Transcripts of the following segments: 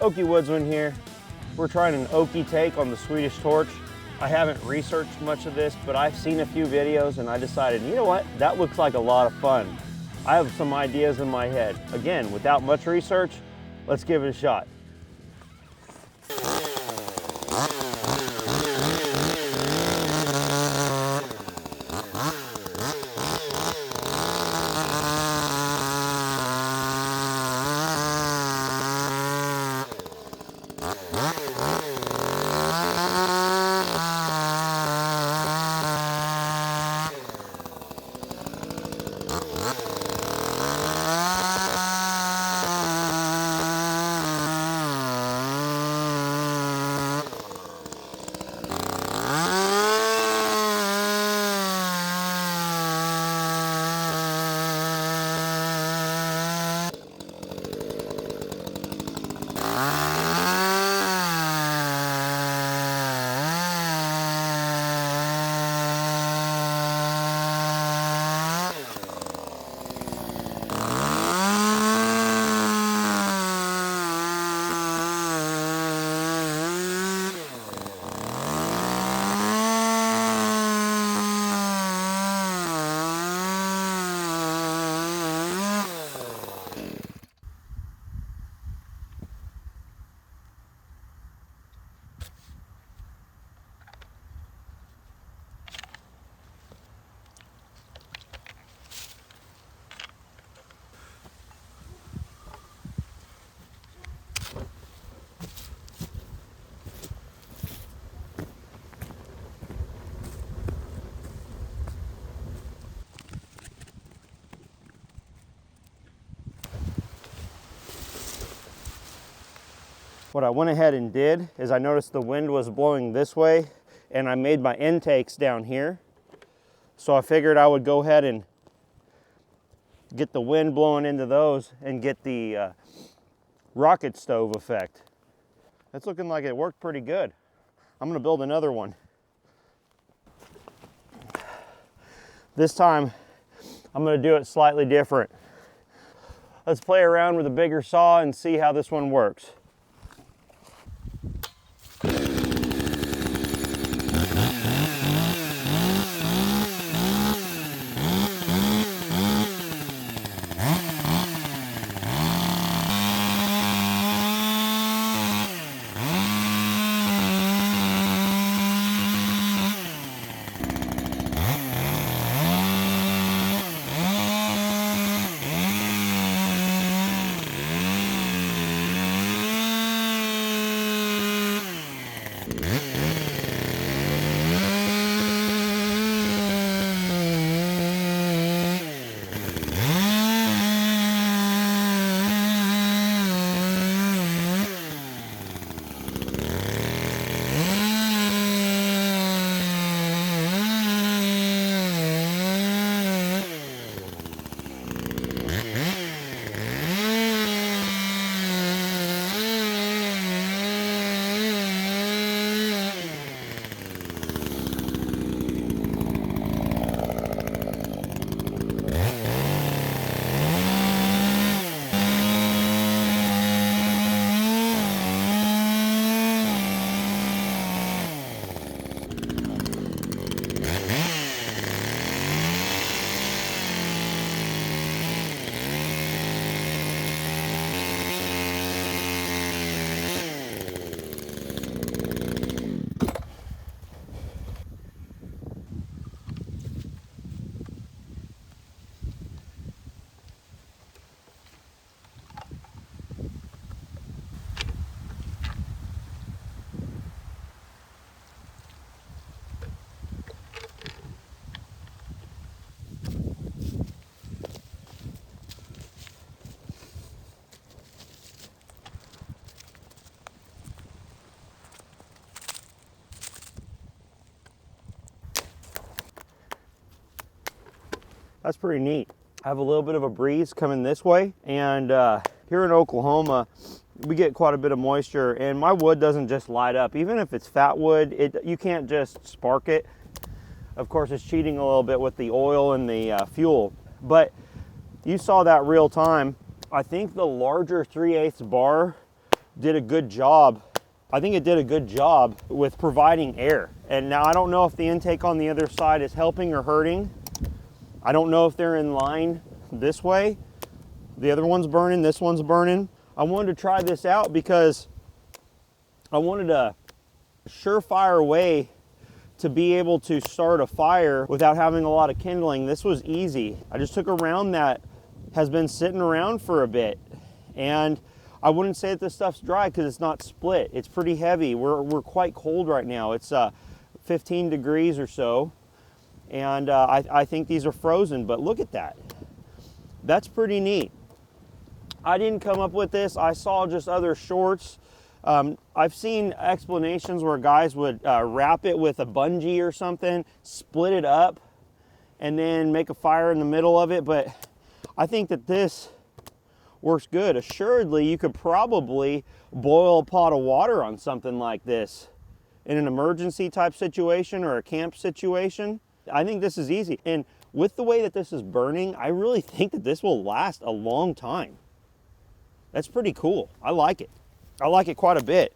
Okie Woodsman here. We're trying an oaky take on the Swedish torch. I haven't researched much of this, but I've seen a few videos and I decided, you know what, that looks like a lot of fun. I have some ideas in my head. Again, without much research, let's give it a shot. What I went ahead and did is I noticed the wind was blowing this way and I made my intakes down here. So I figured I would go ahead and get the wind blowing into those and get the rocket stove effect. It's looking like it worked pretty good. I'm gonna build another one. This time, I'm gonna do it slightly different. Let's play around with a bigger saw and see how this one works. That's pretty neat. I have a little bit of a breeze coming this way, and here in Oklahoma, we get quite a bit of moisture, and my wood doesn't just light up. Even if it's fat wood, you can't just spark it. Of course, it's cheating a little bit with the oil and the fuel, but you saw that real time. I think the larger 3/8 bar did a good job. I think it did a good job with providing air. And now I don't know if the intake on the other side is helping or hurting. I don't know if they're in line this way. The other one's burning, this one's burning. I wanted to try this out because I wanted a surefire way to be able to start a fire without having a lot of kindling. This was easy. I just took a round that has been sitting around for a bit, and I wouldn't say that this stuff's dry because it's not split. It's pretty heavy. We're quite cold right now. It's 15 degrees or so, and I think these are frozen, but look at that. That's pretty neat. I didn't come up with this. I saw just other shorts. I've seen explanations where guys would wrap it with a bungee or something, split it up, and then make a fire in the middle of it, but I think that this works good. Assuredly, you could probably boil a pot of water on something like this in an emergency type situation or a camp situation. I think this is easy. And with the way that this is burning, I really think that this will last a long time. That's pretty cool. I like it. I like it quite a bit.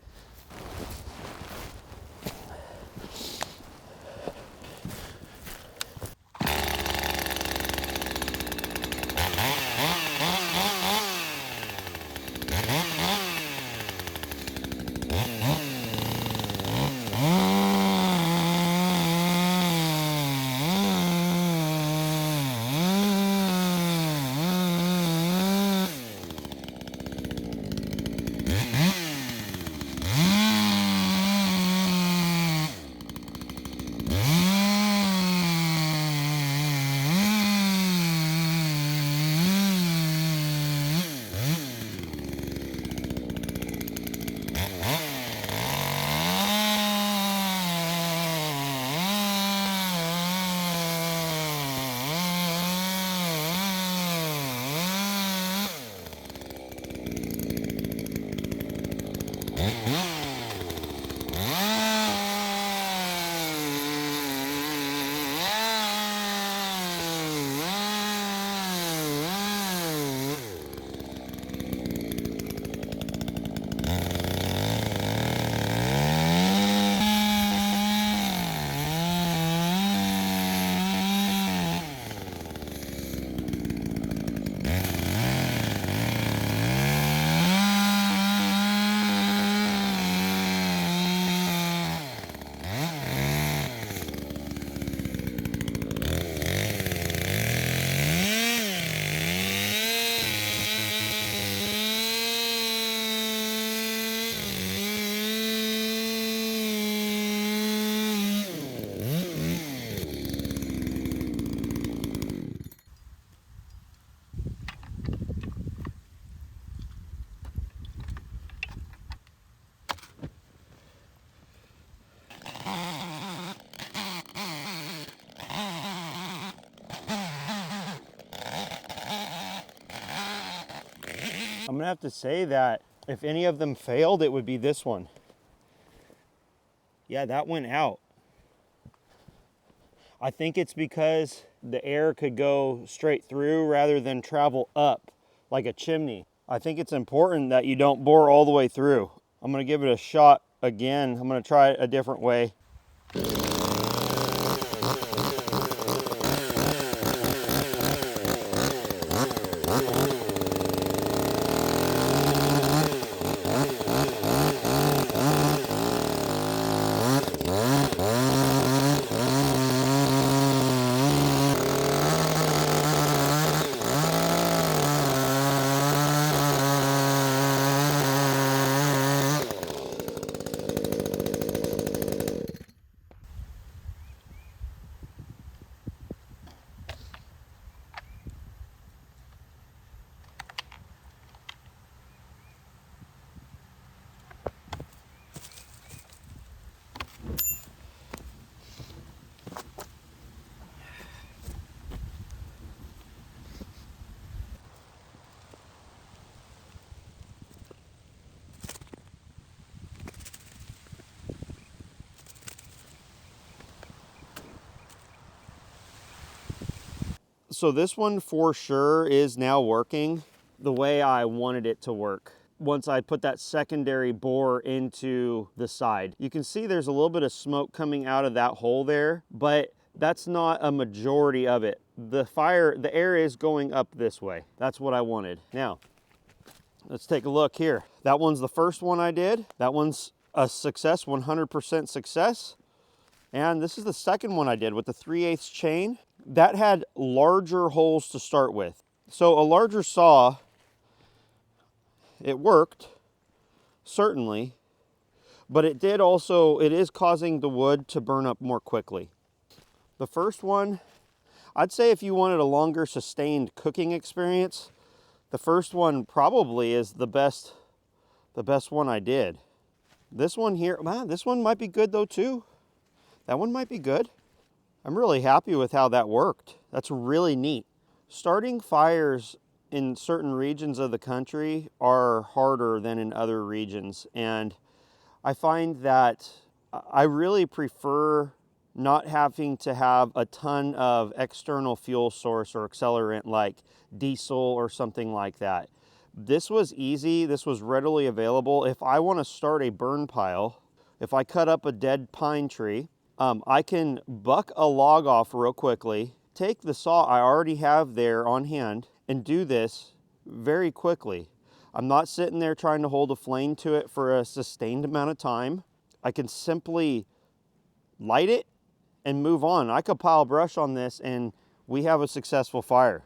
I'm gonna have to say that if any of them failed, it would be this one. Yeah, that went out. I think it's because the air could go straight through rather than travel up like a chimney. I think it's important that you don't bore all the way through. I'm gonna give it a shot again. I'm gonna try it a different way. So this one for sure is now working the way I wanted it to work. once I put that secondary bore into the side. You can see there's a little bit of smoke coming out of that hole there, but that's not a majority of it. The air is going up this way. That's what I wanted. Now, let's take a look here. That one's the first one I did. That one's a success, 100% success. And this is the second one I did with the 3/8 chain. That had larger holes to start with. So a larger saw, it worked, certainly, but it is causing the wood to burn up more quickly. The first one, I'd say if you wanted a longer sustained cooking experience, the first one probably is the best one I did. This one here, man, this one might be good though too. That one might be good. I'm really happy with how that worked. That's really neat. Starting fires in certain regions of the country are harder than in other regions. And I find that I really prefer not having to have a ton of external fuel source or accelerant like diesel or something like that. This was easy. This was readily available. If I want to start a burn pile, if I cut up a dead pine tree, I can buck a log off real quickly, take the saw I already have there on hand, and do this very quickly. I'm not sitting there trying to hold a flame to it for a sustained amount of time. I can simply light it and move on. I could pile brush on this and we have a successful fire.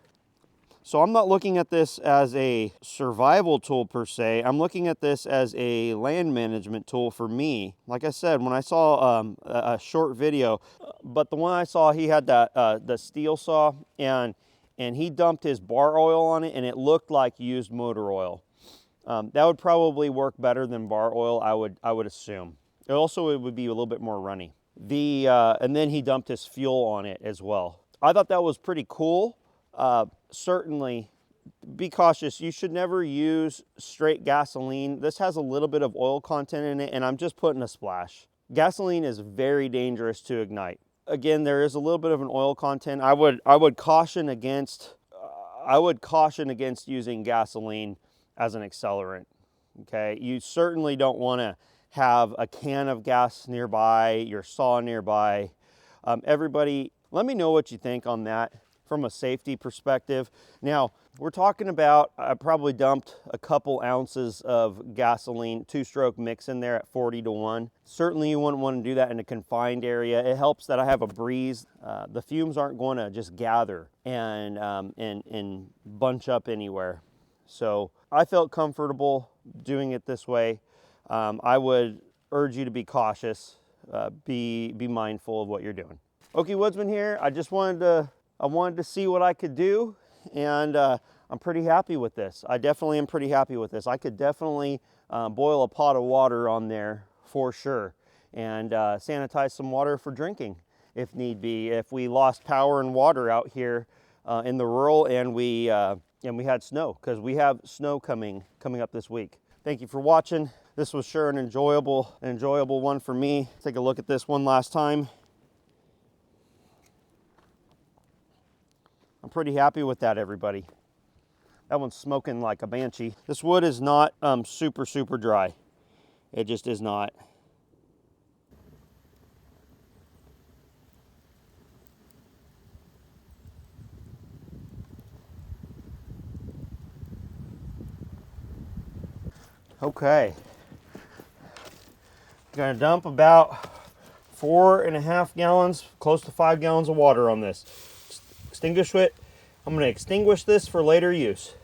So I'm not looking at this as a survival tool per se. I'm looking at this as a land management tool for me. Like I said, when I saw a short video, but the one I saw, he had that the steel saw, and he dumped his bar oil on it, and it looked like used motor oil. That would probably work better than bar oil, I would assume. It would be a little bit more runny. And then he dumped his fuel on it as well. I thought that was pretty cool. Certainly be cautious. You should never use straight gasoline. This has a little bit of oil content in it, and I'm just putting a splash. Gasoline is very dangerous to ignite. Again, there is a little bit of an oil content. I would caution against using gasoline as an accelerant. Okay, you certainly don't want to have a can of gas nearby, your saw nearby. Everybody, let me know what you think on that from a safety perspective. Now, we're talking about, I probably dumped a couple ounces of gasoline, 2-stroke mix in there at 40-1. Certainly you wouldn't want to do that in a confined area. It helps that I have a breeze. The fumes aren't going to just gather and bunch up anywhere. So I felt comfortable doing it this way. I would urge you to be cautious, be mindful of what you're doing. Okie Woodsman here. I wanted to see what I could do, and I'm pretty happy with this. I definitely am pretty happy with this. I could definitely boil a pot of water on there for sure, and sanitize some water for drinking if need be. If we lost power and water out here in the rural, and we had snow, because we have snow coming up this week. Thank you for watching. This was sure an enjoyable one for me. Take a look at this one last time. I'm pretty happy with that, everybody. That one's smoking like a banshee. This wood is not super dry. It just is not. Okay. I'm gonna dump about 4.5 gallons, close to 5 gallons of water on this. Extinguish it. I'm going to extinguish this for later use.